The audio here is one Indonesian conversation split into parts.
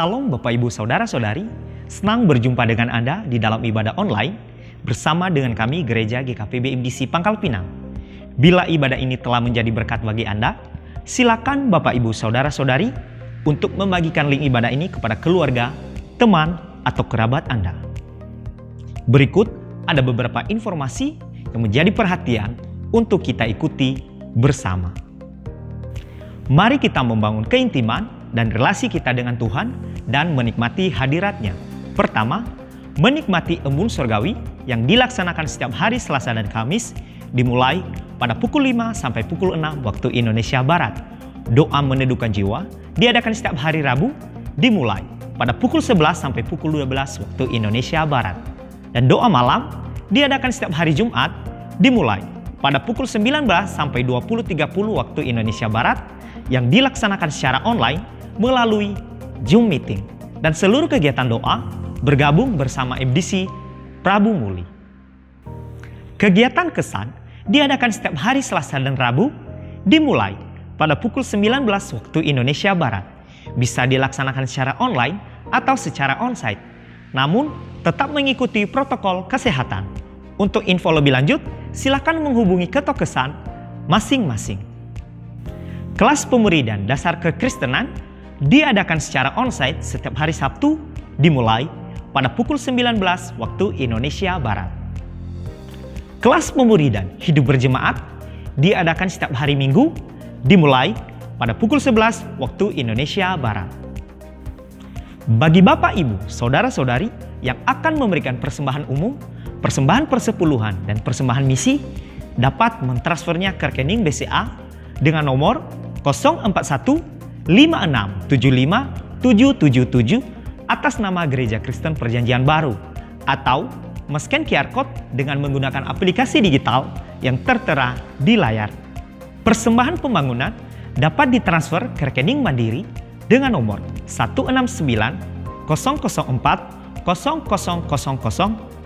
Salam Bapak Ibu Saudara-saudari, senang berjumpa dengan Anda di dalam ibadah online bersama dengan kami Gereja GKPB MDC Pangkal Pinang. Bila ibadah ini telah menjadi berkat bagi Anda, silakan Bapak Ibu Saudara-saudari untuk membagikan link ibadah ini kepada keluarga, teman, atau kerabat Anda. Berikut ada beberapa informasi yang menjadi perhatian untuk kita ikuti bersama. Mari kita membangun keintiman dan relasi kita dengan Tuhan dan menikmati hadirat-Nya. Pertama, menikmati embun surgawi yang dilaksanakan setiap hari Selasa dan Kamis dimulai pada pukul 5 sampai pukul 6 waktu Indonesia Barat. Doa meneduhkan jiwa diadakan setiap hari Rabu dimulai pada pukul 11 sampai pukul 12 waktu Indonesia Barat. Dan doa malam diadakan setiap hari Jumat dimulai pada pukul 19 sampai 20.30 waktu Indonesia Barat yang dilaksanakan secara online melalui Zoom Meeting. Dan seluruh kegiatan doa bergabung bersama MDC Prabu Muli. Kegiatan kesan diadakan setiap hari Selasa dan Rabu dimulai pada pukul 19 waktu Indonesia Barat. Bisa dilaksanakan secara online atau secara onsite, namun tetap mengikuti protokol kesehatan. Untuk info lebih lanjut, silakan menghubungi ketua kesan masing-masing. Kelas pemuridan dasar kekristenan diadakan secara onsite setiap hari Sabtu dimulai pada pukul 19 waktu Indonesia Barat. Kelas pemuridan hidup berjemaat diadakan setiap hari Minggu dimulai pada pukul 11 waktu Indonesia Barat. Bagi Bapak, Ibu, Saudara-saudari yang akan memberikan persembahan umum, persembahan persepuluhan, dan persembahan misi, dapat mentransfernya ke rekening BCA dengan nomor 041 5675 777 atas nama Gereja Kristen Perjanjian Baru, atau men-scan QR Code dengan menggunakan aplikasi digital yang tertera di layar. Persembahan pembangunan dapat ditransfer ke rekening Mandiri dengan nomor 169 004 0000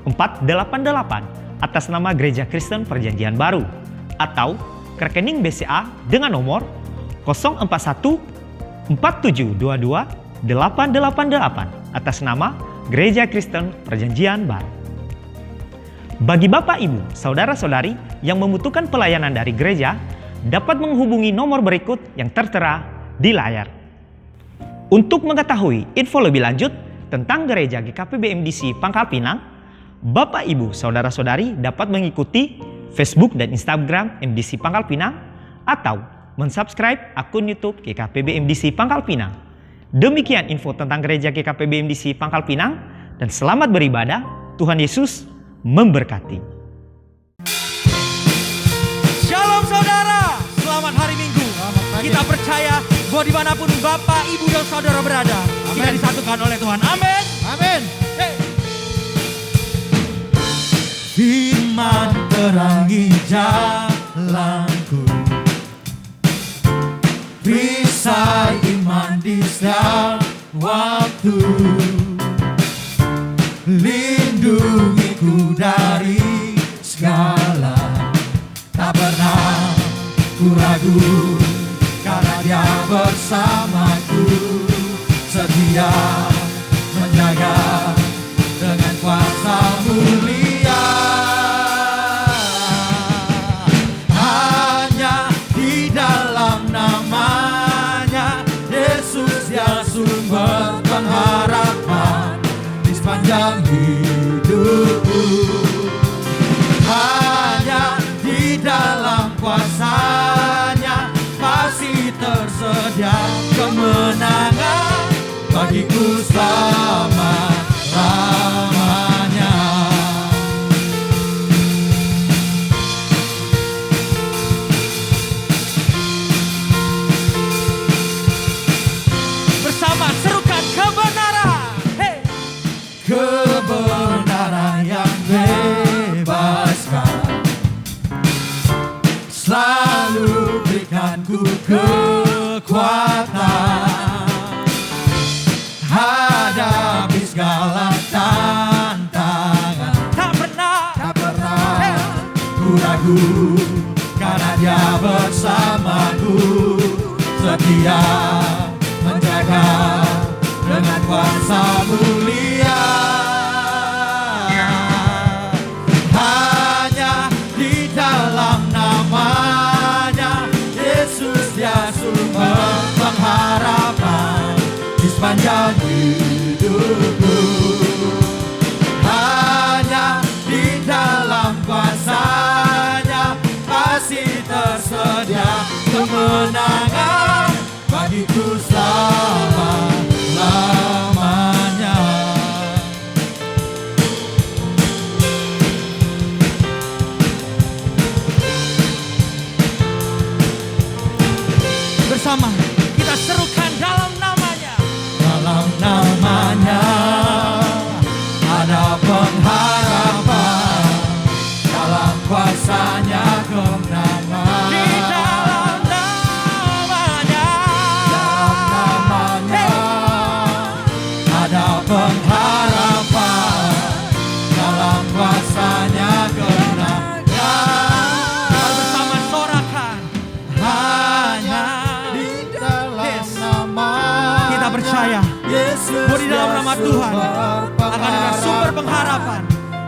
488 atas nama Gereja Kristen Perjanjian Baru, atau ke rekening BCA dengan nomor 041 4722 888 atas nama Gereja Kristen Perjanjian Baru. Bagi Bapak, Ibu, Saudara-saudari yang membutuhkan pelayanan dari gereja, dapat menghubungi nomor berikut yang tertera di layar. Untuk mengetahui info lebih lanjut tentang Gereja GKPB MDC Pangkal Pinang, Bapak, Ibu, Saudara-saudari dapat mengikuti Facebook dan Instagram MDC Pangkal Pinang atau mensubscribe akun YouTube GKPB MDC Pangkal Pinang. Demikian info tentang Gereja GKPB MDC Pangkal Pinang, dan selamat beribadah. Tuhan Yesus memberkati. Shalom saudara, selamat hari Minggu. Kita percaya bahwa dimanapun Bapak, Ibu, dan Saudara berada, kita disatukan oleh Tuhan. Amin. Amin. Hey. Firman terangi jalanku, perisai iman di setiap waktu, lindungiku dari segala, tak pernah ku ragu, karena Dia bersamaku, setia menjaga dengan kuasa mulia. Hanya di dalam namanya Yesus yang sumber pengharapan di sepanjang hidupku. Hanya di dalam kuasa-Nya pasti tersedia kemenangan bagiku selama-lamanya. Bersama serukan kebenaran. Hey. Kebenaran yang bebaskan, selalu berikanku kekuatan hadapi segala tantangan. Tak pernah ku ragu, karena Dia bersamaku, setia menjaga dengan sepanjang hidupku. Hanya di dalam kuasa-Nya pasti tersedia kemenangan bagiku selama-lamanya. Bersama kita serukan dalam namanya. Dalam namanya ada pengharapan, dalam kuasa-Nya kemenangan. Di dalam namanya, Dalam namanya ada pengharapan, dalam kuasa-Nya kemenangan. kita bersama sorakan. Hanya di dalam nama Kita percaya Yesus, bahwa di dalam nama Tuhan akan ada sumber pengharapan,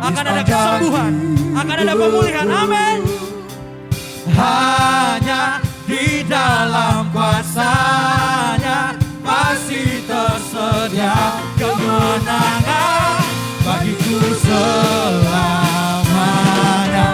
akan ada kesembuhan, akan ada pemulihan. Amin. Hanya di dalam kuasa-Nya pasti tersedia kemenangan bagiku selamanya.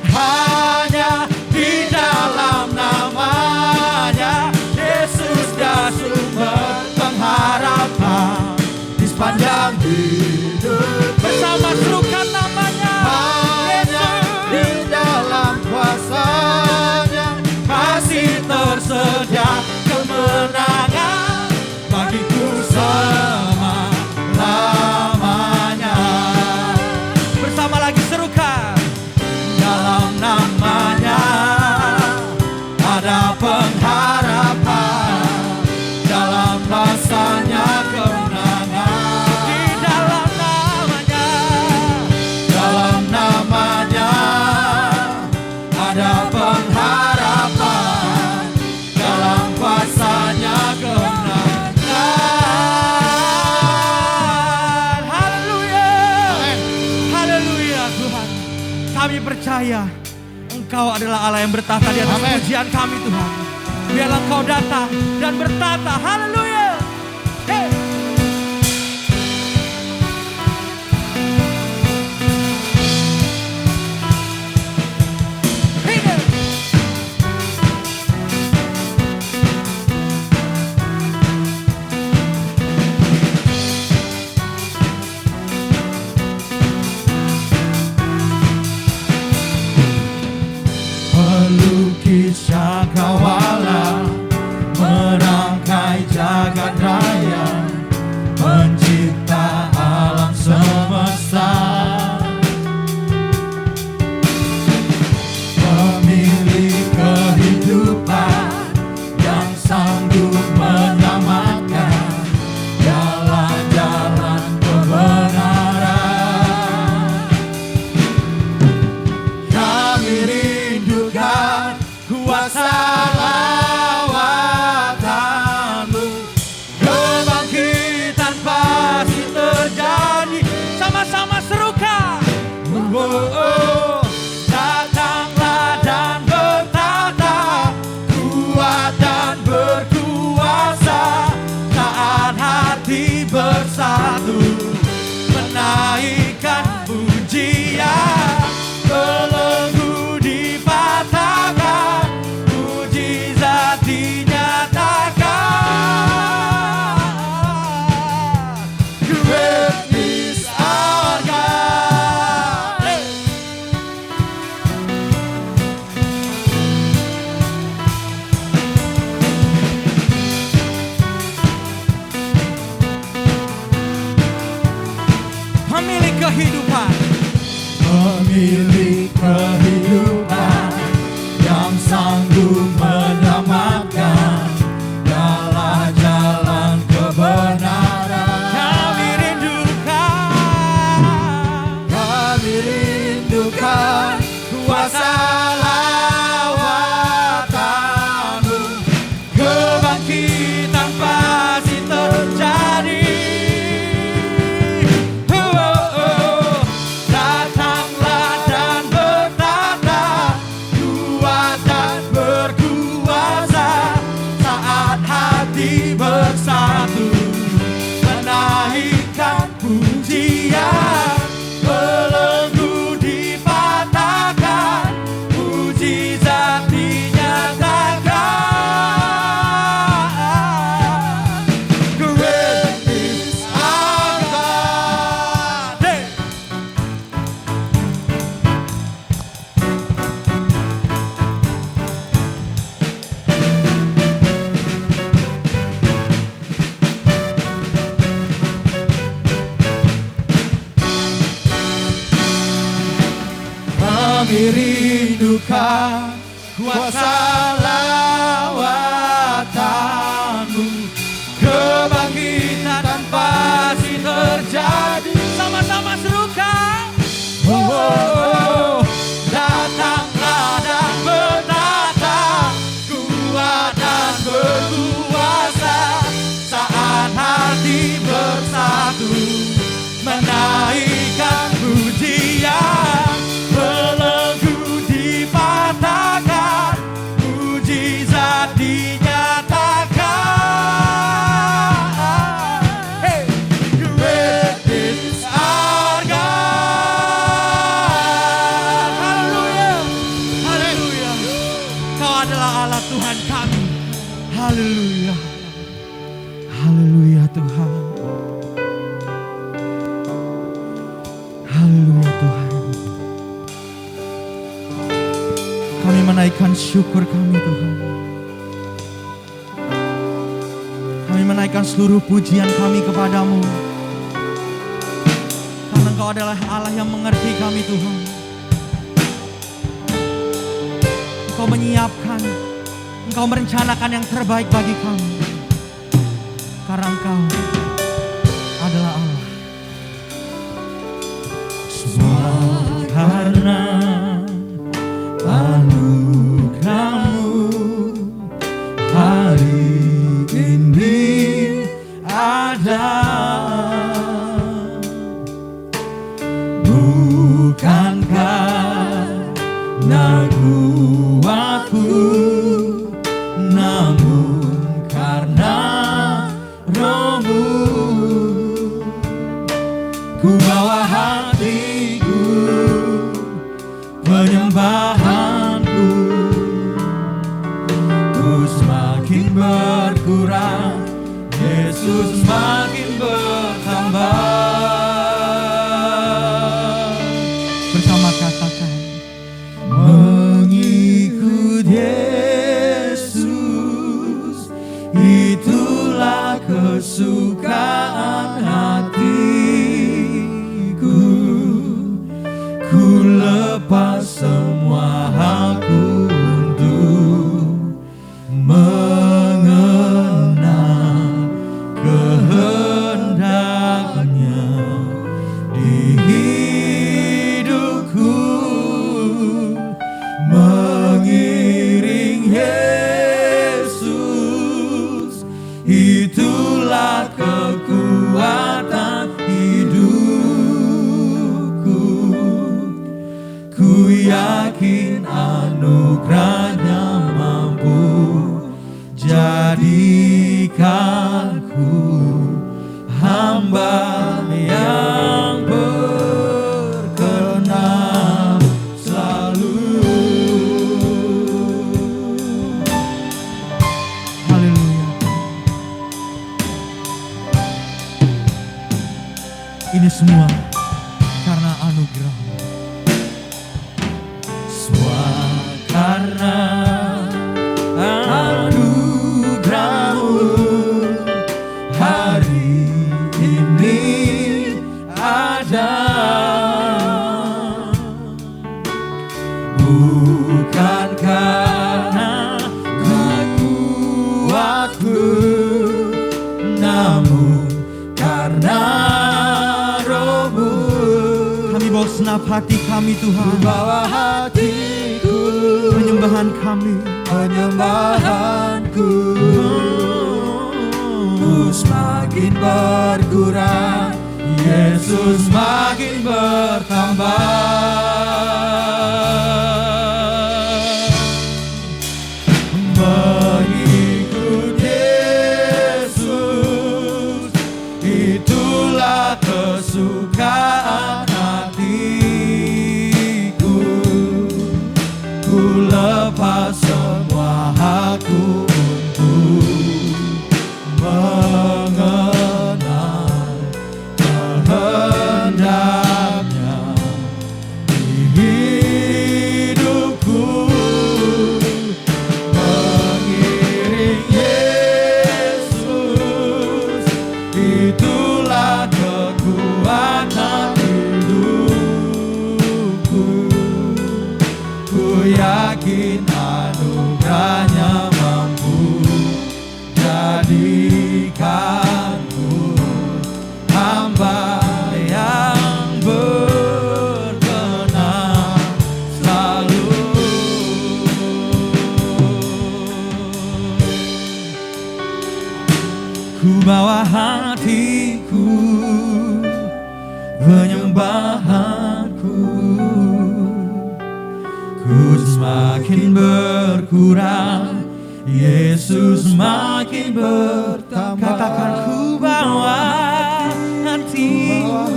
Hanya di dalam namanya Yesus dia sumber pengharapan di sepanjang hidup. Bersama serukan namanya. Hanya di dalam kuasa-Nya pasti tersedia kemenangan bagiku selama-lamanya. Bersama lagi serukan. Dalam namanya ada pengharapan, dalam kuasa-Nya kemenangan. Di dalam namanya, Dalam namanya ada pengharapan, dalam kuasa-Nya kemenangan. haleluya. Haleluya Tuhan. Kami percaya Engkau adalah Allah yang bertata di atas Amin. pujian kami Tuhan. Biarlah Engkau datang dan bertata. Haleluya. Hey. Hidup. Pelukis cakrawala merangkai jagat raya, pencipta alam semesta, pemilik kehidupan yang sanggup menyelamatkan jalan-jalan kebenaran. Kami rindukan kuasa lawatan-Mu, kebangkitan pasti terjadi. Sama-sama serukan. Datanglah dan bertata, kuat dan berkuasa, saat hati bersatu menaikkan pujian. Belenggu dipatahkan, mujizat dinyatakan. Great is our God. Pemilik kehidupan. Pemilik kehidupan yang sanggup menyelamatkan jalan-jalan kebenaran. Kami rindukan. Kami rindukan kuasa lawatan-Mu, kebangkitan pasti terjadi. Datanglah dan bertata, Kami rindukan kuasa lawatan-Mu, kebangkitan pasti terjadi. Sama-sama serukan. Oh, datanglah dan bertata, kuat dan berkuasa, saat hati bersatu, menaikkan pujian, belenggu dipatahkan, mujizat dinyatakan. Hey, great is our God. Haleluya. Haleluya. Kau adalah Allah Tuhan kami. Haleluya. Haleluya Tuhan. Haleluya Tuhan. Kami menaikkan syukur kami Tuhan. Kami menaikkan seluruh pujian kami kepadamu. Karena Engkau adalah Allah yang mengerti kami Tuhan. Engkau menyiapkan, Engkau merencanakan yang terbaik bagi kami. Karena Engkau adalah Allah. Semua karena anugerah-Mu, hari ini ada. Bukan karena kuatku, namun karena Roh-Mu. Ku bawa hatiku, penyembahanku, ku semakin berkurang, Yesus semakin bertambah. Bersama katakan, Mengikut Yesus, itulah kesukaan hatiku. Ku lepas semua hakku untuk mengenal kehendaknya di hidupku. Mengiring Yesus, itulah kekuatan hidupku. Ku yakin anugerah-Nya mampu jadikanku hamba yang berkenan selalu. haleluya. Ini semua karena anugerah. Semua karena anugerah-Mu, hari ini ada. Bukan karena kuatku, namun karena Roh-Mu. Kami bawa senap hati kami Tuhan. Bawa hatiku, Penyembahan kami. penyembahanku, ku semakin berkurang, Yesus semakin bertambah. Mengikut Yesus, itulah kesukaan hatiku. Ku lepas semua hakku untuk mengenal kehendaknya penyembahanku. Ku semakin berkurang, Yesus makin bertambah. Katakan ku bawa hatiku,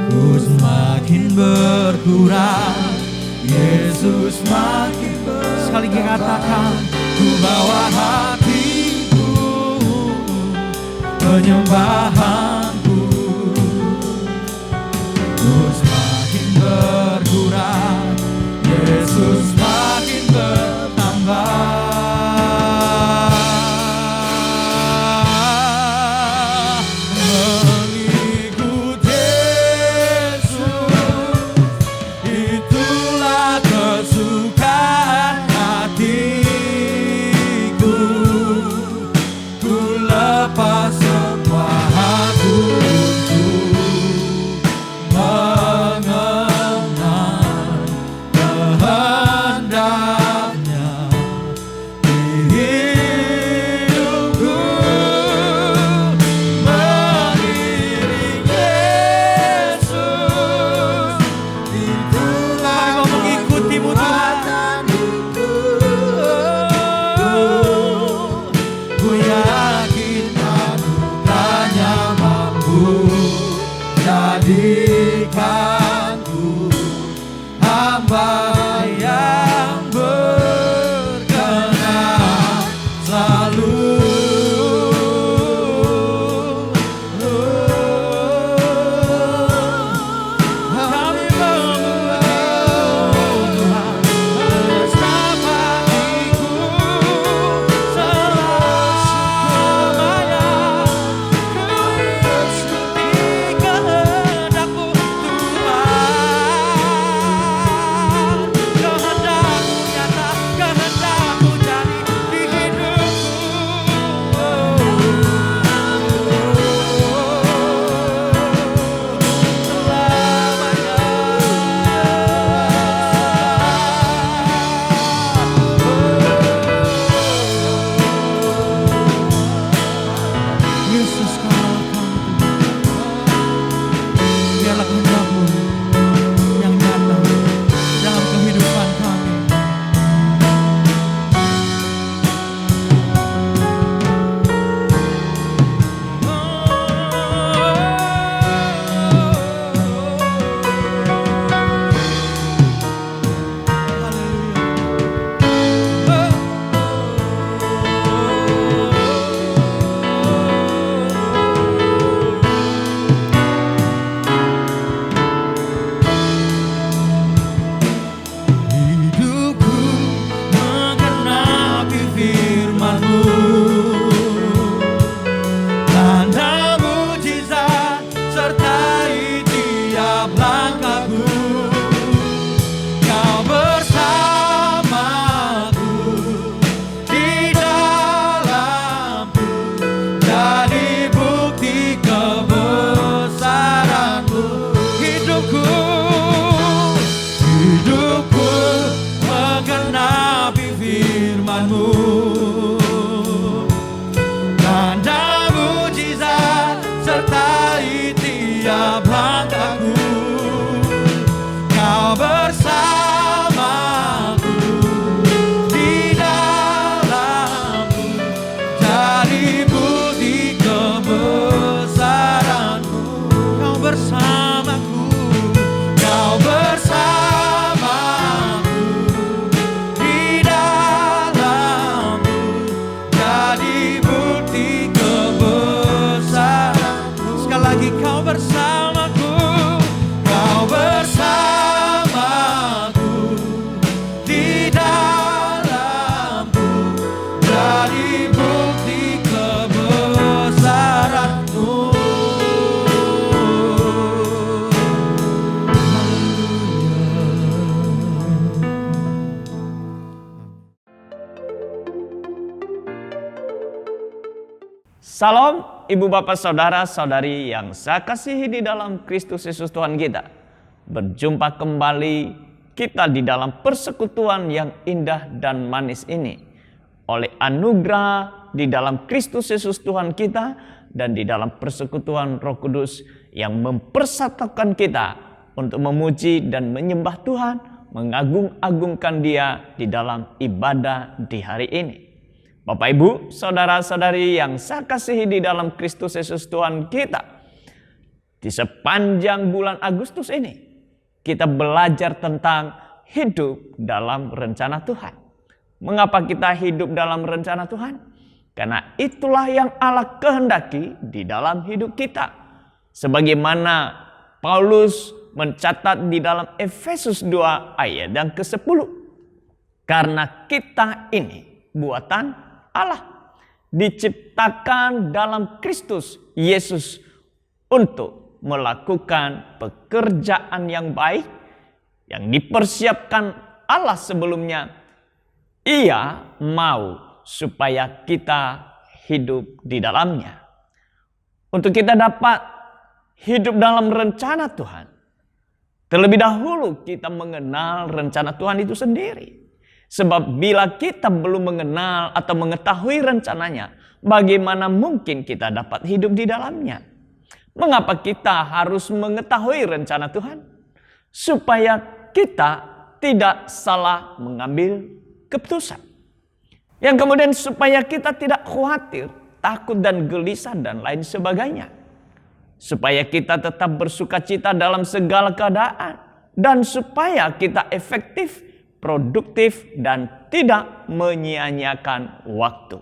ku semakin berkurang, Yesus makin bertambah. sekali lagi katakan, Ku bawa hatiku, penyembahanku. Ku semakin berkurang, Yesus makin bertambah. Mengikut Yesus, itulah kesukaan hatiku. Ku lepas semua aku untuk mengenal kehendaknya di hidupku. Mengiring Yesus, itulah mau mengikutimu Tuhan. Ku yakin anugerahnya mampu jadikanku hamba yang berkenan selalu. Kami memohon Tuhan, bersamaku selamanya. Ku ikuti kehendak-Mu Tuhan. Kehendak-Mu nyata, kehendak-Mu jadi di Yesus, kalau kami biarlah kehendak-Mu yang nyata dalam kehidupan kami. hidupku menggenapi firman-Mu. Tanda mujizat sertai tiap langkahku. Kau bersamaku di dalamku, jadi bukti kebesaran-Mu. Hidupku menggenapi firman-Mu. Tanda mujizat sertai tiap langkahku. Kau bersamaku di dalamku, jadi bukti kebesaran-Mu. Kau bersamaku, Kau bersamaku di dalamku, jadi bukti kebesaran-Mu. sekali lagi kau bersamaku. Kau bersamaku di dalamku, jadi bukti kebesaran-Mu. Salam Ibu Bapak Saudara Saudari yang saya kasihi di dalam Kristus Yesus Tuhan kita. Berjumpa kembali kita di dalam persekutuan yang indah dan manis ini. Oleh anugerah di dalam Kristus Yesus Tuhan kita dan di dalam persekutuan Roh Kudus yang mempersatukan kita untuk memuji dan menyembah Tuhan, mengagung-agungkan Dia di dalam ibadah di hari ini. Bapak Ibu, saudara-saudari yang saya kasihi di dalam Kristus Yesus Tuhan kita, di sepanjang bulan Agustus ini kita belajar tentang hidup dalam rencana Tuhan. Mengapa kita hidup dalam rencana Tuhan? Karena itulah yang Allah kehendaki di dalam hidup kita. Sebagaimana Paulus mencatat di dalam Efesus 2 ayat yang ke-10. Karena kita ini buatan Allah, diciptakan dalam Kristus Yesus untuk melakukan pekerjaan yang baik yang dipersiapkan Allah sebelumnya. Ia mau supaya kita hidup di dalamnya. Untuk kita dapat hidup dalam rencana Tuhan, terlebih dahulu kita mengenal rencana Tuhan itu sendiri. Sebab bila kita belum mengenal atau mengetahui rencananya, bagaimana mungkin kita dapat hidup di dalamnya? Mengapa kita harus mengetahui rencana Tuhan? Supaya kita tidak salah mengambil keputusan. Yang kemudian supaya kita tidak khawatir, takut dan gelisah dan lain sebagainya. Supaya kita tetap bersukacita dalam segala keadaan. Dan supaya kita efektif, produktif, dan tidak menyia-nyiakan waktu.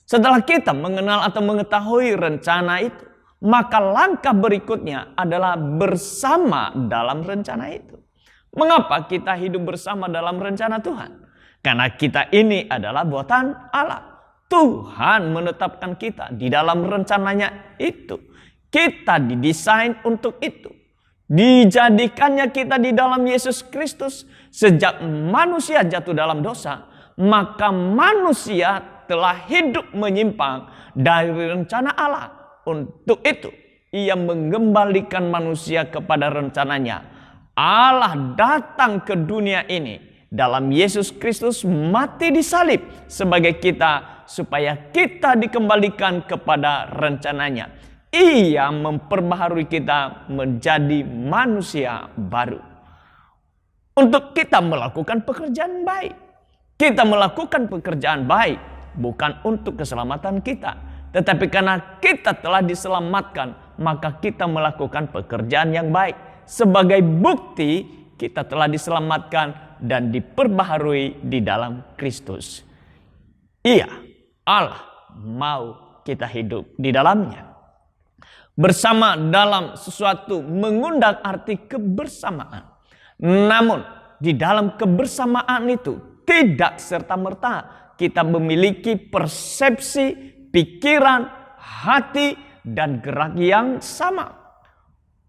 Setelah kita mengenal atau mengetahui rencana itu, maka langkah berikutnya adalah bersama dalam rencana itu. Mengapa kita hidup bersama dalam rencana Tuhan? Karena kita ini adalah buatan Allah. Tuhan menetapkan kita di dalam rencananya itu. Kita didesain untuk itu. Dijadikannya kita di dalam Yesus Kristus. Sejak manusia jatuh dalam dosa, maka manusia telah hidup menyimpang dari rencana Allah. Untuk itu, ia mengembalikan manusia kepada rencananya. Allah datang ke dunia ini dalam Yesus Kristus mati di salib sebagai kita, supaya kita dikembalikan kepada rencananya. Ia memperbaharui kita menjadi manusia baru. Untuk kita melakukan pekerjaan baik. Kita melakukan pekerjaan baik bukan untuk keselamatan kita, tetapi karena kita telah diselamatkan, maka kita melakukan pekerjaan yang baik. Sebagai bukti kita telah diselamatkan dan diperbaharui di dalam Kristus. Iya, Allah mau kita hidup di dalamnya. Bersama dalam sesuatu mengundang arti kebersamaan. Namun di dalam kebersamaan itu tidak serta-merta kita memiliki persepsi, pikiran, hati, dan gerak yang sama.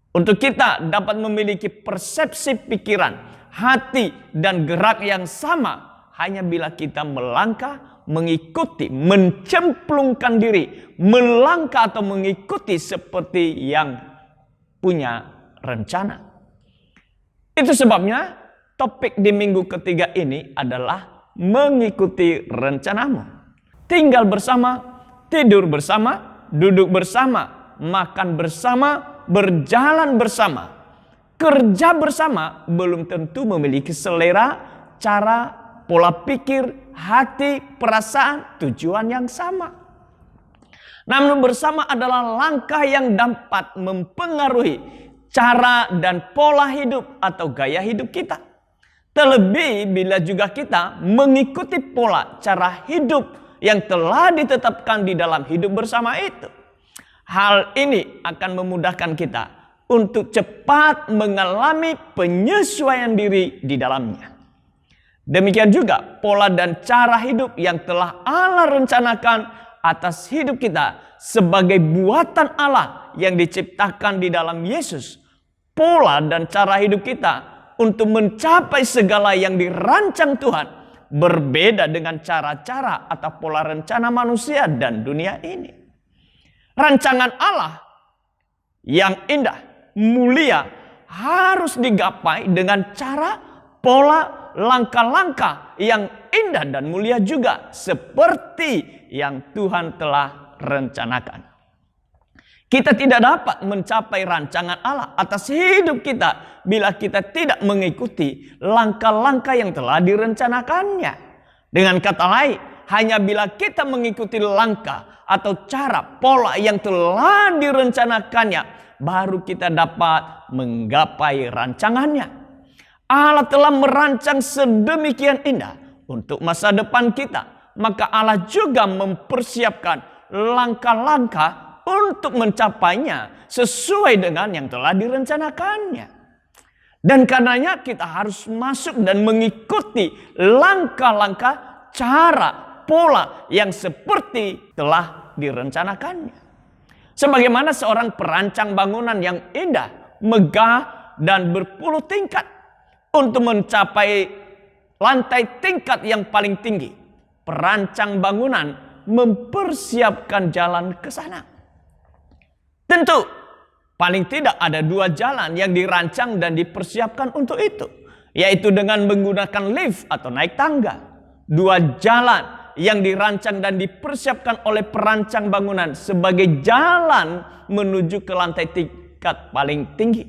Untuk kita dapat memiliki persepsi, pikiran, hati, dan gerak yang sama hanya bila kita melangkah, mengikuti, mencemplungkan diri, melangkah atau mengikuti seperti yang punya rencana. Itu sebabnya topik di minggu ketiga ini adalah mengikuti rencanamu. Tinggal bersama, tidur bersama, duduk bersama, makan bersama, berjalan bersama. Kerja bersama belum tentu memiliki selera, cara, pola pikir, hati, perasaan, tujuan yang sama. Namun bersama adalah langkah yang dapat mempengaruhi cara dan pola hidup atau gaya hidup kita. Terlebih bila juga kita mengikuti pola cara hidup yang telah ditetapkan di dalam hidup bersama itu. Hal ini akan memudahkan kita untuk cepat mengalami penyesuaian diri di dalamnya. Demikian juga pola dan cara hidup yang telah Allah rencanakan atas hidup kita sebagai buatan Allah yang diciptakan di dalam Yesus. Pola dan cara hidup kita untuk mencapai segala yang dirancang Tuhan berbeda dengan cara-cara atau pola rencana manusia dan dunia ini. Rancangan Allah yang indah, mulia harus digapai dengan cara, pola, langkah-langkah yang indah dan mulia juga seperti yang Tuhan telah rencanakan. Kita tidak dapat mencapai rancangan Allah atas hidup kita bila kita tidak mengikuti langkah-langkah yang telah direncanakannya. Dengan kata lain, hanya bila kita mengikuti langkah atau cara pola yang telah direncanakannya, baru kita dapat menggapai rancangannya. Allah telah merancang sedemikian indah untuk masa depan kita. Maka Allah juga mempersiapkan langkah-langkah untuk mencapainya sesuai dengan yang telah direncanakannya. Dan karenanya kita harus masuk dan mengikuti langkah-langkah, cara, pola yang seperti telah direncanakannya. Sebagaimana seorang perancang bangunan yang indah, megah, dan berpuluh tingkat untuk mencapai lantai tingkat yang paling tinggi, perancang bangunan mempersiapkan jalan ke sana. Tentu, paling tidak ada 2 jalan yang dirancang dan dipersiapkan untuk itu, yaitu dengan menggunakan lift atau naik tangga. 2 jalan yang dirancang dan dipersiapkan oleh perancang bangunan sebagai jalan menuju ke lantai tingkat paling tinggi.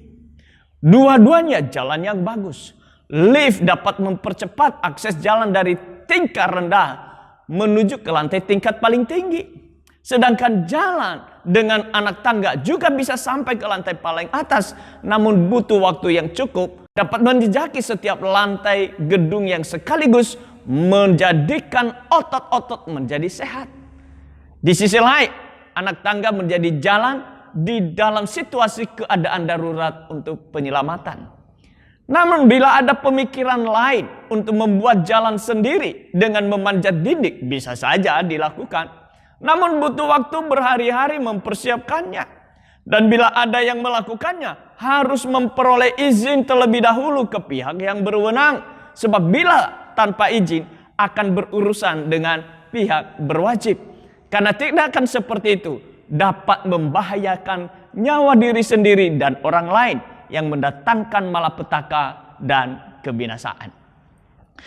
Dua-duanya jalan yang bagus. Lift dapat mempercepat akses jalan dari tingkat rendah menuju ke lantai tingkat paling tinggi. Sedangkan jalan dengan anak tangga juga bisa sampai ke lantai paling atas, namun butuh waktu yang cukup, dapat menjejaki setiap lantai gedung yang sekaligus menjadikan otot-otot menjadi sehat. Di sisi lain, anak tangga menjadi jalan di dalam situasi keadaan darurat untuk penyelamatan. Namun bila ada pemikiran lain untuk membuat jalan sendiri dengan memanjat dinding, bisa saja dilakukan. Namun butuh waktu berhari-hari mempersiapkannya. Dan bila ada yang melakukannya, harus memperoleh izin terlebih dahulu ke pihak yang berwenang. Sebab bila tanpa izin akan berurusan dengan pihak berwajib. Karena tindakan seperti itu dapat membahayakan nyawa diri sendiri dan orang lain yang mendatangkan malapetaka dan kebinasaan.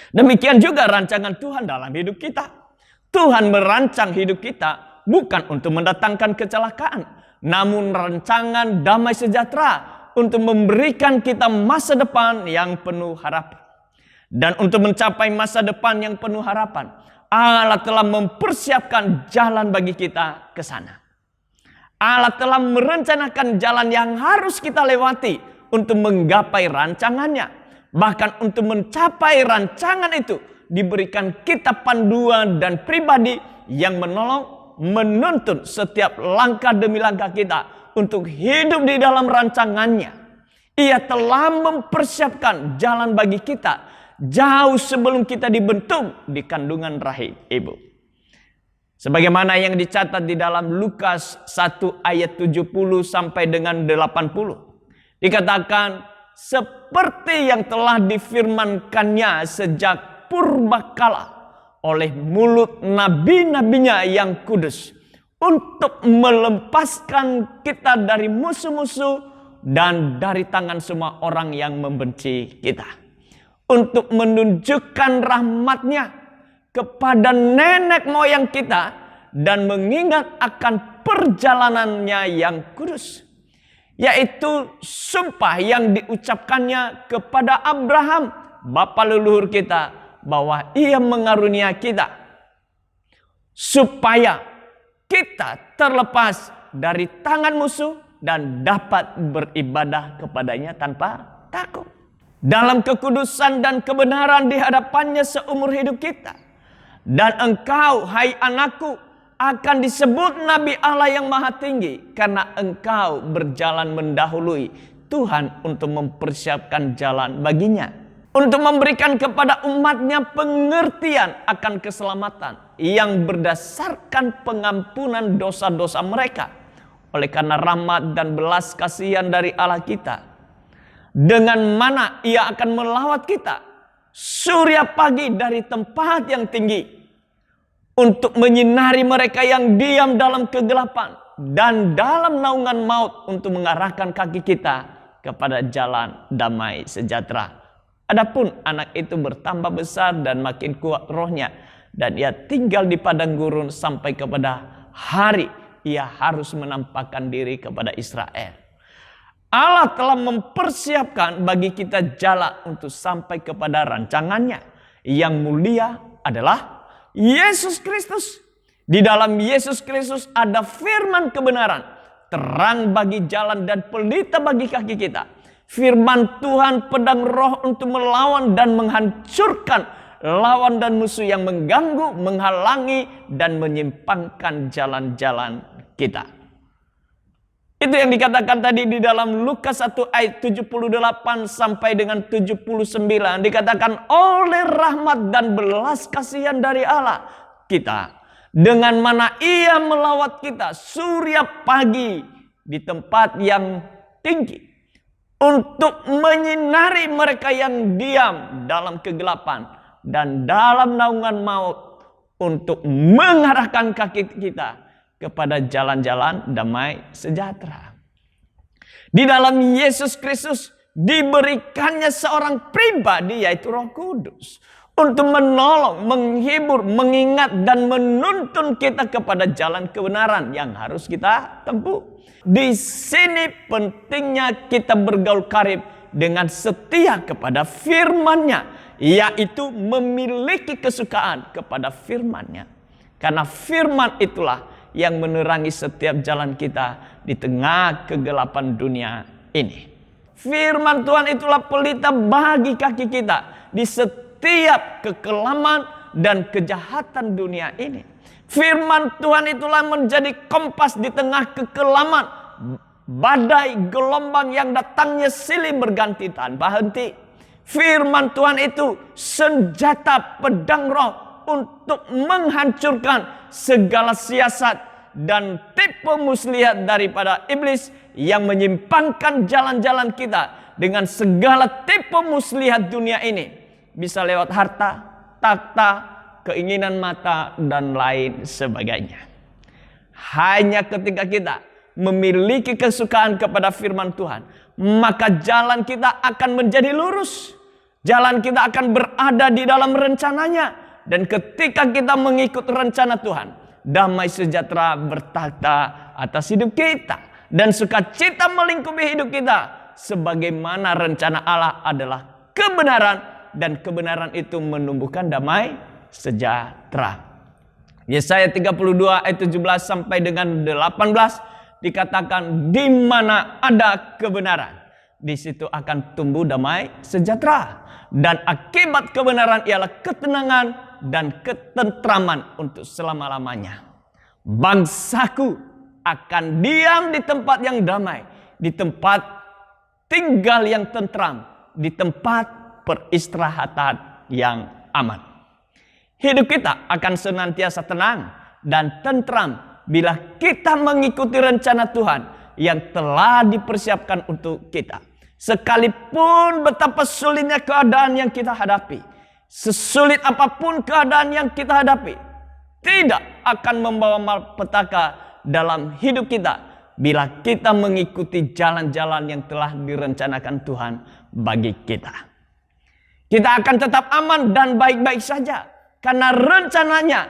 Demikian juga rancangan Tuhan dalam hidup kita. Tuhan merancang hidup kita bukan untuk mendatangkan kecelakaan, namun rancangan damai sejahtera untuk memberikan kita masa depan yang penuh harapan. Dan untuk mencapai masa depan yang penuh harapan, Allah telah mempersiapkan jalan bagi kita ke sana. Allah telah merencanakan jalan yang harus kita lewati untuk menggapai rancangannya. Bahkan untuk mencapai rancangan itu, diberikan kita panduan dan pribadi yang menolong, menuntun setiap langkah demi langkah kita untuk hidup di dalam rancangannya. Ia telah mempersiapkan jalan bagi kita jauh sebelum kita dibentuk di kandungan rahim ibu. Sebagaimana yang dicatat di dalam Lukas 1 ayat 70 sampai dengan 80. Dikatakan seperti yang telah difirmankannya sejak purbakala oleh mulut nabi-nabinya yang kudus, untuk melepaskan kita dari musuh-musuh dan dari tangan semua orang yang membenci kita, untuk menunjukkan rahmat-Nya kepada nenek moyang kita dan mengingat akan perjalanannya yang kudus, yaitu sumpah yang diucapkannya kepada Abraham, bapa leluhur kita, bahwa ia mengarunia kita supaya kita terlepas dari tangan musuh dan dapat beribadah kepadanya tanpa takut, dalam kekudusan dan kebenaran di hadapannya seumur hidup kita. Dan engkau, hai anakku, akan disebut Nabi Allah yang Maha Tinggi, karena engkau berjalan mendahului Tuhan untuk mempersiapkan jalan baginya, untuk memberikan kepada umatnya pengertian akan keselamatan yang berdasarkan pengampunan dosa-dosa mereka, oleh karena rahmat dan belas kasihan dari Allah kita, dengan mana ia akan melawat kita surya pagi dari tempat yang tinggi, untuk menyinari mereka yang diam dalam kegelapan dan dalam naungan maut, untuk mengarahkan kaki kita kepada jalan damai sejahtera. Adapun anak itu bertambah besar dan makin kuat rohnya, dan ia tinggal di padang gurun sampai kepada hari ia harus menampakkan diri kepada Israel. Allah telah mempersiapkan bagi kita jalan untuk sampai kepada rancangannya. Yang mulia adalah Yesus Kristus. Di dalam Yesus Kristus ada firman kebenaran, terang bagi jalan dan pelita bagi kaki kita. Firman Tuhan pedang roh untuk melawan dan menghancurkan lawan dan musuh yang mengganggu, menghalangi dan menyimpangkan jalan-jalan kita. Itu yang dikatakan tadi di dalam Lukas 1 ayat 78 sampai dengan 79. Dikatakan oleh rahmat dan belas kasihan dari Allah kita, dengan mana ia melawat kita surya pagi di tempat yang tinggi, untuk menyinari mereka yang diam dalam kegelapan dan dalam naungan maut, untuk mengarahkan kaki kita kepada jalan-jalan damai sejahtera. Di dalam Yesus Kristus diberikannya seorang pribadi, yaitu Roh Kudus, untuk menolong, menghibur, mengingat dan menuntun kita kepada jalan kebenaran yang harus kita tempuh. Di sini pentingnya kita bergaul karib dengan setia kepada firman-Nya, yaitu memiliki kesukaan kepada firman-Nya. Karena firman itulah yang menerangi setiap jalan kita di tengah kegelapan dunia ini. Firman Tuhan itulah pelita bagi kaki kita di setiap kekelaman dan kejahatan dunia ini. Firman Tuhan itulah menjadi kompas di tengah kekelaman, badai, gelombang yang datangnya silih berganti tanpa henti. Firman Tuhan itu senjata pedang roh untuk menghancurkan segala siasat dan tipu muslihat daripada iblis yang menyimpangkan jalan-jalan kita dengan segala tipu muslihat dunia ini. Bisa lewat harta, takhta, keinginan mata, dan lain sebagainya. Hanya ketika kita memiliki kesukaan kepada firman Tuhan, maka jalan kita akan menjadi lurus. Jalan kita akan berada di dalam rencananya. Dan ketika kita mengikut rencana Tuhan, damai sejahtera bertakhta atas hidup kita. Dan sukacita melingkupi hidup kita. Sebagaimana rencana Allah adalah kebenaran. Dan kebenaran itu menumbuhkan damai sejahtera. Yesaya 32 ayat 17 sampai dengan 18 dikatakan, di mana ada kebenaran, di situ akan tumbuh damai sejahtera. Dan akibat kebenaran ialah ketenangan dan ketentraman untuk selama-lamanya. Bangsaku akan diam di tempat yang damai, di tempat tinggal yang tentram, di tempat peristirahatan yang aman. Hidup kita akan senantiasa tenang dan tentram bila kita mengikuti rencana Tuhan yang telah dipersiapkan untuk kita. Sekalipun betapa sulitnya keadaan yang kita hadapi, sesulit apapun keadaan yang kita hadapi, tidak akan membawa malapetaka dalam hidup kita bila kita mengikuti jalan-jalan yang telah direncanakan Tuhan bagi kita. Kita akan tetap aman dan baik-baik saja. Karena rencananya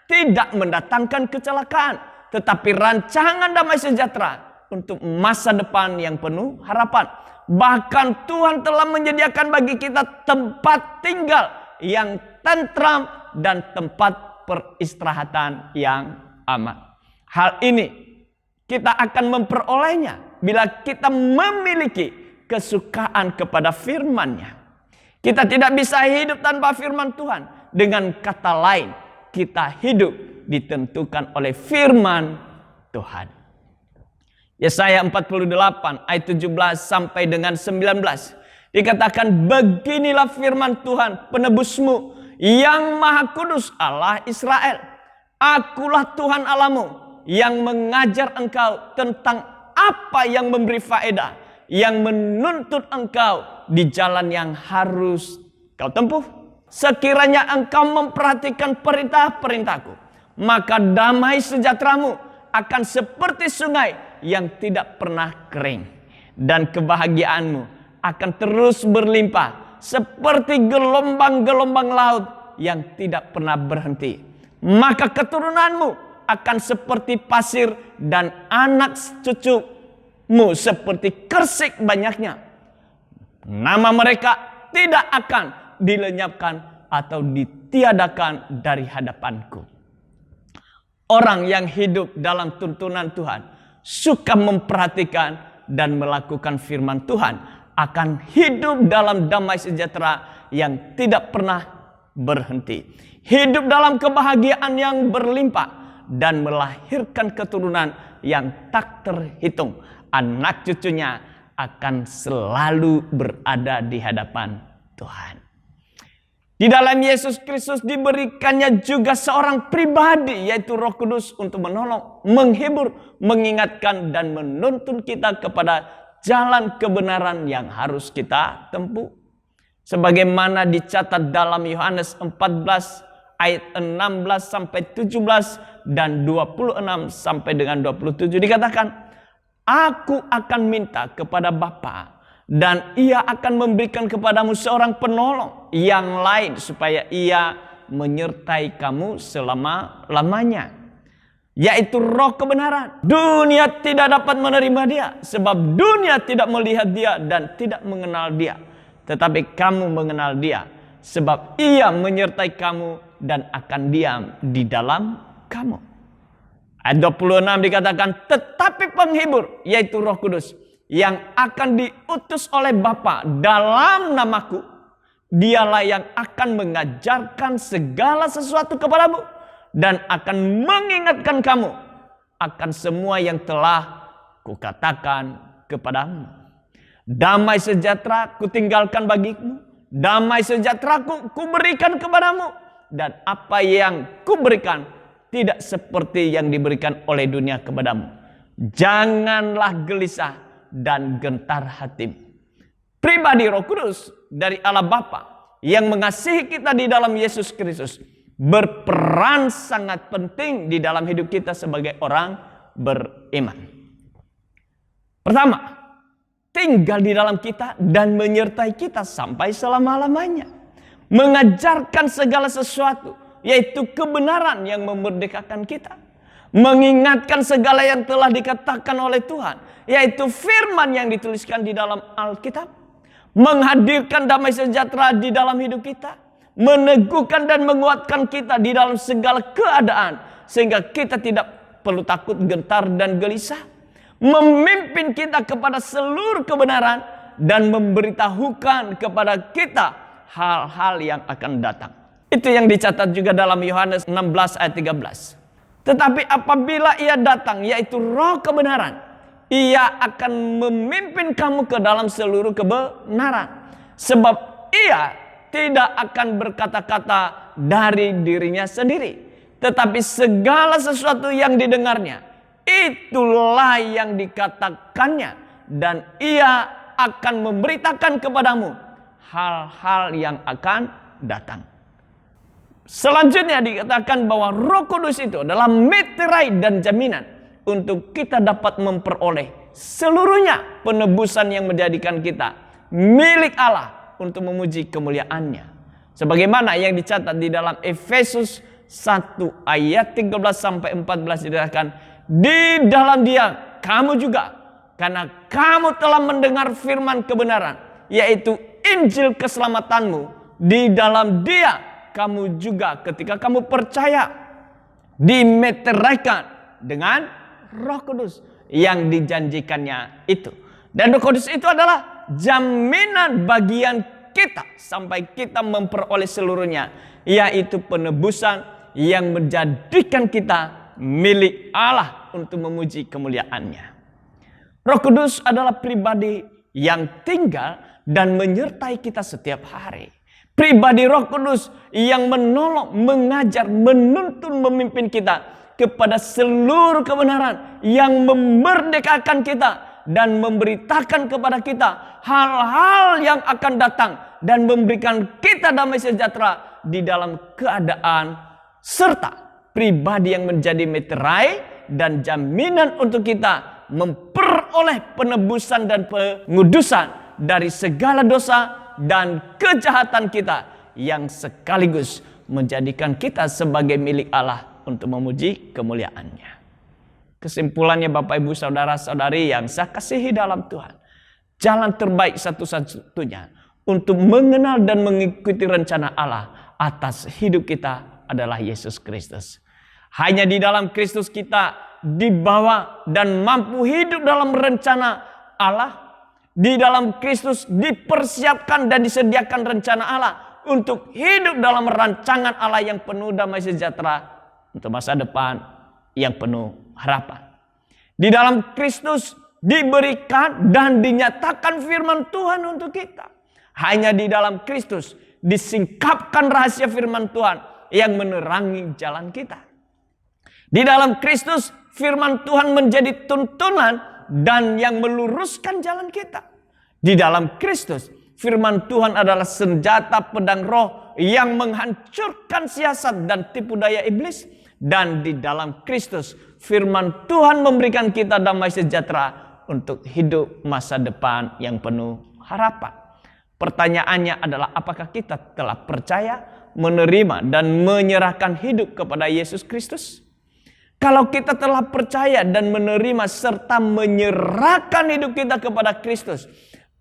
tidak mendatangkan kecelakaan. Tetapi rancangan damai sejahtera untuk masa depan yang penuh harapan. Bahkan Tuhan telah menyediakan bagi kita tempat tinggal yang tentram dan tempat peristirahatan yang aman. Hal ini kita akan memperolehnya bila kita memiliki kesukaan kepada firman-Nya. Kita tidak bisa hidup tanpa firman Tuhan. Dengan kata lain, kita hidup ditentukan oleh firman Tuhan. Yesaya 48 ayat 17 sampai dengan 19. Dikatakan, beginilah firman Tuhan penebusmu yang maha kudus, Allah Israel. Akulah Tuhan Allahmu yang mengajar engkau tentang apa yang memberi faedah, yang menuntut engkau di jalan yang harus kau tempuh. Sekiranya engkau memperhatikan perintah-perintahku, maka damai sejahteramu akan seperti sungai yang tidak pernah kering. Dan kebahagiaanmu akan terus berlimpah seperti gelombang-gelombang laut yang tidak pernah berhenti. Maka keturunanmu akan seperti pasir dan anak cucumu seperti kersik banyaknya. Nama mereka tidak akan dilenyapkan atau ditiadakan dari hadapanku. Orang yang hidup dalam tuntunan Tuhan, suka memperhatikan dan melakukan firman Tuhan, akan hidup dalam damai sejahtera yang tidak pernah berhenti. Hidup dalam kebahagiaan yang berlimpah dan melahirkan keturunan yang tak terhitung. Anak cucunya akan selalu berada di hadapan Tuhan. Di dalam Yesus Kristus diberikannya juga seorang pribadi, yaitu Roh Kudus, untuk menolong, menghibur, mengingatkan, dan menuntun kita kepada jalan kebenaran yang harus kita tempuh. Sebagaimana dicatat dalam Yohanes 14 ayat 16 sampai 17 dan 26 sampai dengan 27 dikatakan, Aku akan minta kepada Bapa dan Ia akan memberikan kepadamu seorang penolong yang lain supaya Ia menyertai kamu selama-lamanya, yaitu Roh kebenaran. Dunia tidak dapat menerima Dia sebab dunia tidak melihat Dia dan tidak mengenal Dia. Tetapi kamu mengenal Dia sebab Ia menyertai kamu dan akan diam di dalam kamu. Ayat 26 dikatakan, tetapi penghibur, yaitu Roh Kudus, yang akan diutus oleh Bapa dalam namaku, Dialah yang akan mengajarkan segala sesuatu kepadamu dan akan mengingatkan kamu akan semua yang telah kukatakan kepadamu. Damai sejahtera kutinggalkan bagimu, damai sejahtera ku berikan kepadamu, dan apa yang kuberikan tidak seperti yang diberikan oleh dunia kepadamu. Janganlah gelisah dan gentar hatimu. Pribadi Roh Kudus dari Allah Bapa yang mengasihi kita di dalam Yesus Kristus berperan sangat penting di dalam hidup kita sebagai orang beriman. Pertama, tinggal di dalam kita dan menyertai kita sampai selama-lamanya. Mengajarkan segala sesuatu, yaitu kebenaran yang memerdekakan kita. Mengingatkan segala yang telah dikatakan oleh Tuhan, yaitu firman yang dituliskan di dalam Alkitab. Menghadirkan damai sejahtera di dalam hidup kita. Meneguhkan dan menguatkan kita di dalam segala keadaan, sehingga kita tidak perlu takut, gentar, dan gelisah. Memimpin kita kepada seluruh kebenaran dan memberitahukan kepada kita hal-hal yang akan datang. Itu yang dicatat juga dalam Yohanes 16 ayat 13. Tetapi apabila Ia datang, yaitu Roh kebenaran, Ia akan memimpin kamu ke dalam seluruh kebenaran. Sebab Ia tidak akan berkata-kata dari dirinya sendiri, tetapi segala sesuatu yang didengarnya, itulah yang dikatakannya, dan Ia akan memberitakan kepadamu hal-hal yang akan datang. Selanjutnya dikatakan bahwa Roh Kudus itu adalah meterai dan jaminan untuk kita dapat memperoleh seluruhnya penebusan yang menjadikan kita milik Allah untuk memuji kemuliaannya. Sebagaimana yang dicatat di dalam Efesus 1 ayat 13 sampai 14 dikatakan, di dalam Dia kamu juga, karena kamu telah mendengar firman kebenaran, yaitu Injil keselamatanmu, di dalam Dia kamu juga ketika kamu percaya dimeteraikan dengan Roh Kudus yang dijanjikannya itu. Dan Roh Kudus itu adalah jaminan bagian kita sampai kita memperoleh seluruhnya, yaitu penebusan yang menjadikan kita milik Allah untuk memuji kemuliaannya. Roh Kudus adalah pribadi yang tinggal dan menyertai kita setiap hari. Pribadi Roh Kudus yang menolong, mengajar, menuntun, memimpin kita kepada seluruh kebenaran, yang memerdekakan kita dan memberitakan kepada kita hal-hal yang akan datang dan memberikan kita damai sejahtera di dalam keadaan, serta pribadi yang menjadi meterai dan jaminan untuk kita memperoleh penebusan dan pengudusan dari segala dosa dan kejahatan kita yang sekaligus menjadikan kita sebagai milik Allah untuk memuji kemuliaan-Nya. Kesimpulannya Bapak Ibu Saudara-saudari yang saya kasihi dalam Tuhan, jalan terbaik satu-satunya untuk mengenal dan mengikuti rencana Allah atas hidup kita adalah Yesus Kristus. Hanya di dalam Kristus kita dibawa dan mampu hidup dalam rencana Allah. Di dalam Kristus dipersiapkan dan disediakan rencana Allah untuk hidup dalam rancangan Allah yang penuh damai sejahtera untuk masa depan yang penuh harapan. Di dalam Kristus diberikan dan dinyatakan firman Tuhan untuk kita. Hanya di dalam Kristus disingkapkan rahasia firman Tuhan yang menerangi jalan kita. Di dalam Kristus firman Tuhan menjadi tuntunan dan yang meluruskan jalan kita. Di dalam Kristus firman Tuhan adalah senjata pedang roh yang menghancurkan siasat dan tipu daya iblis. Dan di dalam Kristus firman Tuhan memberikan kita damai sejahtera untuk hidup masa depan yang penuh harapan. Pertanyaannya adalah apakah kita telah percaya, menerima dan menyerahkan hidup kepada Yesus Kristus? Kalau kita telah percaya dan menerima serta menyerahkan hidup kita kepada Kristus,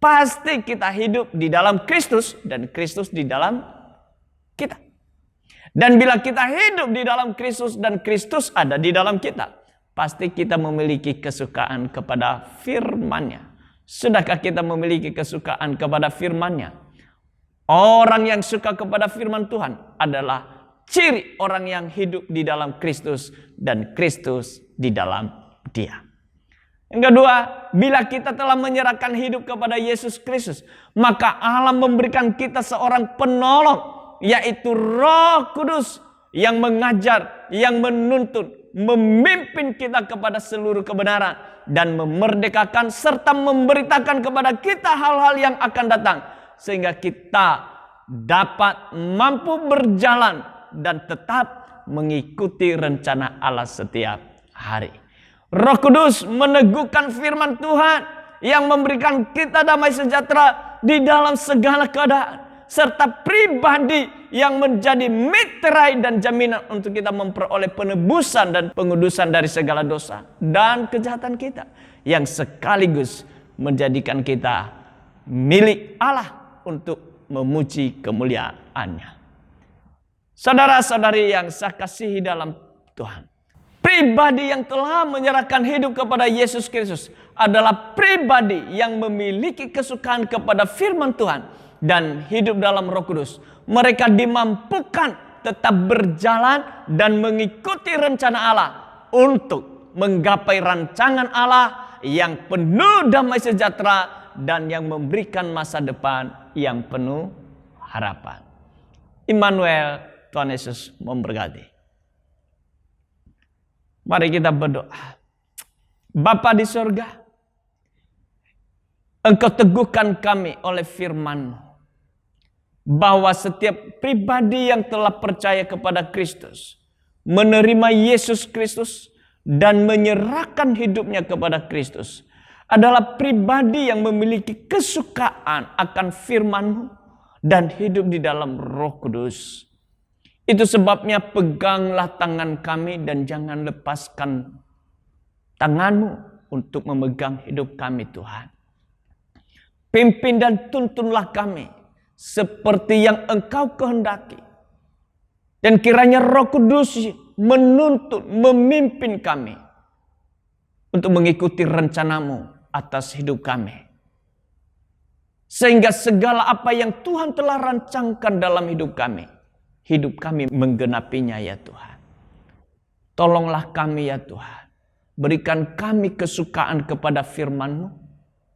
pasti kita hidup di dalam Kristus dan Kristus di dalam kita. Dan bila kita hidup di dalam Kristus dan Kristus ada di dalam kita, pasti kita memiliki kesukaan kepada firman-Nya. Sudahkah kita memiliki kesukaan kepada firman-Nya? Orang yang suka kepada firman Tuhan adalah ciri orang yang hidup di dalam Kristus dan Kristus di dalam dia. Yang kedua, bila kita telah menyerahkan hidup kepada Yesus Kristus, maka Allah memberikan kita seorang penolong, yaitu Roh Kudus yang mengajar, yang menuntun, memimpin kita kepada seluruh kebenaran dan memerdekakan serta memberitakan kepada kita hal-hal yang akan datang sehingga kita dapat mampu berjalan dan tetap mengikuti rencana Allah setiap hari. Roh Kudus meneguhkan firman Tuhan yang memberikan kita damai sejahtera di dalam segala keadaan. Serta pribadi yang menjadi meterai dan jaminan untuk kita memperoleh penebusan dan pengudusan dari segala dosa dan kejahatan kita. Yang sekaligus menjadikan kita milik Allah untuk memuji kemuliaan-Nya. Saudara-saudari yang saya kasihi dalam Tuhan, pribadi yang telah menyerahkan hidup kepada Yesus Kristus adalah pribadi yang memiliki kesukaan kepada firman Tuhan dan hidup dalam Roh Kudus. Mereka dimampukan tetap berjalan dan mengikuti rencana Allah untuk menggapai rancangan Allah yang penuh damai sejahtera dan yang memberikan masa depan yang penuh harapan. Immanuel, Tuhan Yesus memberkati. Mari kita berdoa. Bapa di surga, Engkau teguhkan kami oleh firman-Mu bahwa setiap pribadi yang telah percaya kepada Kristus, menerima Yesus Kristus dan menyerahkan hidupnya kepada Kristus adalah pribadi yang memiliki kesukaan akan firman-Mu dan hidup di dalam Roh Kudus. Itu sebabnya peganglah tangan kami dan jangan lepaskan tangan-Mu untuk memegang hidup kami Tuhan. Pimpin dan tuntunlah kami seperti yang Engkau kehendaki. Dan kiranya Roh Kudus menuntun, memimpin kami untuk mengikuti rencana-Mu atas hidup kami. Sehingga segala apa yang Tuhan telah rancangkan dalam hidup kami menggenapinya ya Tuhan. Tolonglah kami ya Tuhan. Berikan kami kesukaan kepada firman-Mu.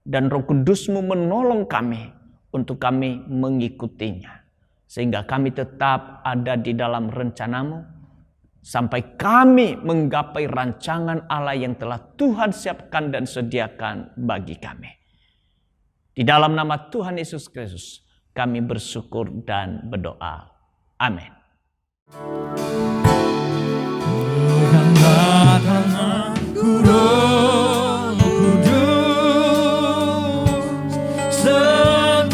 Dan Roh Kudus-Mu menolong kami untuk kami mengikutinya. Sehingga kami tetap ada di dalam rencana-Mu. Sampai kami menggapai rancangan Allah yang telah Tuhan siapkan dan sediakan bagi kami. Di dalam nama Tuhan Yesus Kristus kami bersyukur dan berdoa. Amin. Setia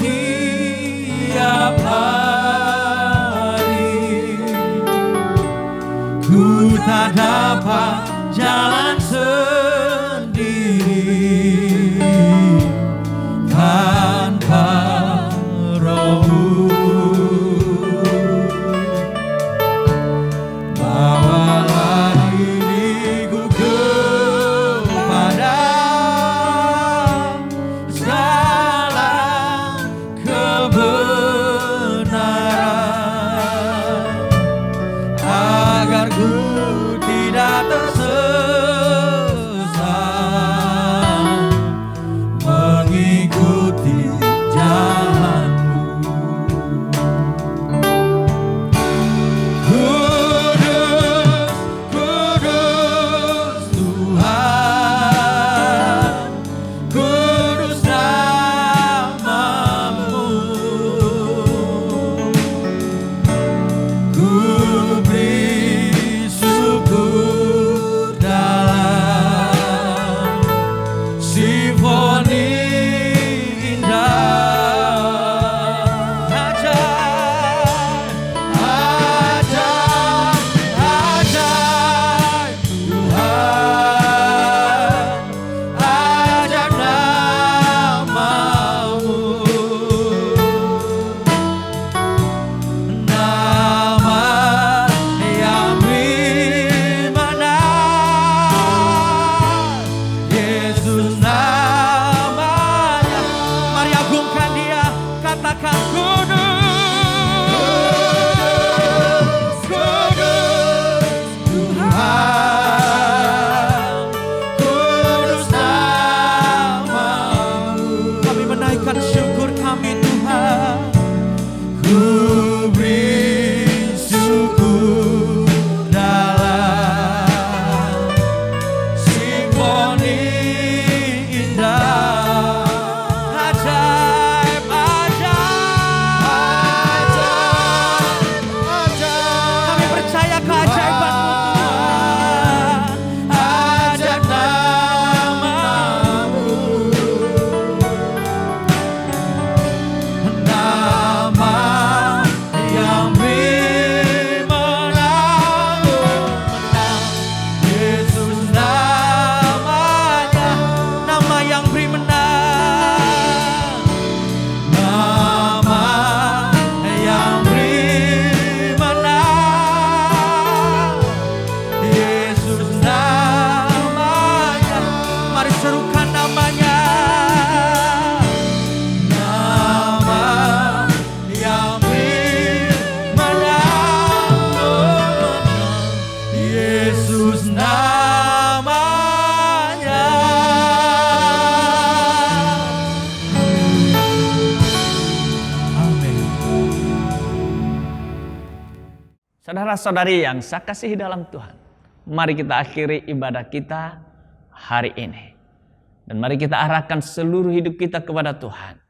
serukan namanya. Nama yang menang, Yesus namanya. Amin. Saudara-saudari yang saya kasihi dalam Tuhan, mari kita akhiri ibadah kita hari ini. Dan mari kita arahkan seluruh hidup kita kepada Tuhan.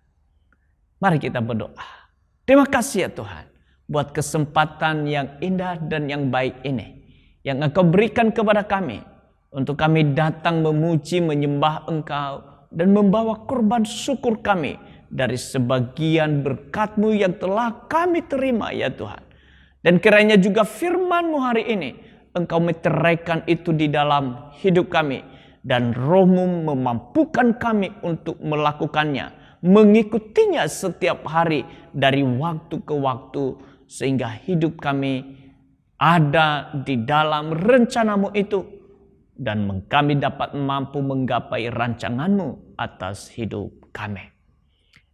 Mari kita berdoa. Terima kasih ya Tuhan, buat kesempatan yang indah dan yang baik ini, yang Engkau berikan kepada kami, untuk kami datang memuji, menyembah Engkau, dan membawa korban syukur kami dari sebagian berkat-Mu yang telah kami terima ya Tuhan. Dan kiranya juga firman-Mu hari ini, Engkau meteraikan itu di dalam hidup kami. Dan Roh-Mu memampukan kami untuk melakukannya, mengikutinya setiap hari dari waktu ke waktu. Sehingga hidup kami ada di dalam rencana-Mu itu. Dan kami dapat mampu menggapai rancangan-Mu atas hidup kami.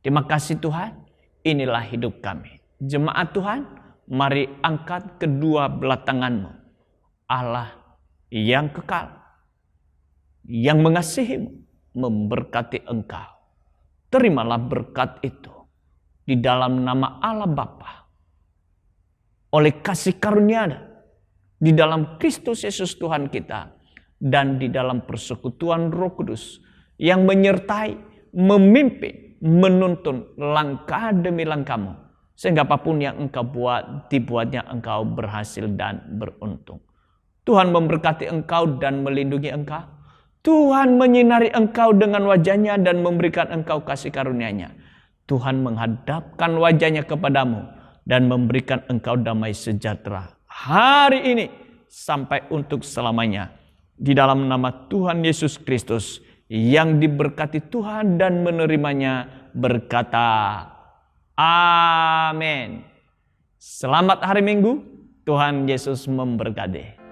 Terima kasih Tuhan, inilah hidup kami. Jemaat Tuhan, mari angkat kedua belah tangan-Mu. Allah yang kekal, yang mengasihi-Mu, memberkati engkau. Terimalah berkat itu di dalam nama Allah Bapa, oleh kasih karunia di dalam Kristus Yesus Tuhan kita, dan di dalam persekutuan Roh Kudus yang menyertai, memimpin, menuntun langkah demi langkahmu, sehingga apapun yang engkau buat, dibuatnya engkau berhasil dan beruntung. Tuhan memberkati engkau dan melindungi engkau. Tuhan menyinari engkau dengan wajah-Nya dan memberikan engkau kasih karunia-Nya. Tuhan menghadapkan wajah-Nya kepadamu dan memberikan engkau damai sejahtera hari ini sampai untuk selamanya. Di dalam nama Tuhan Yesus Kristus yang diberkati Tuhan dan menerimanya berkata, amin. Selamat hari Minggu, Tuhan Yesus memberkati.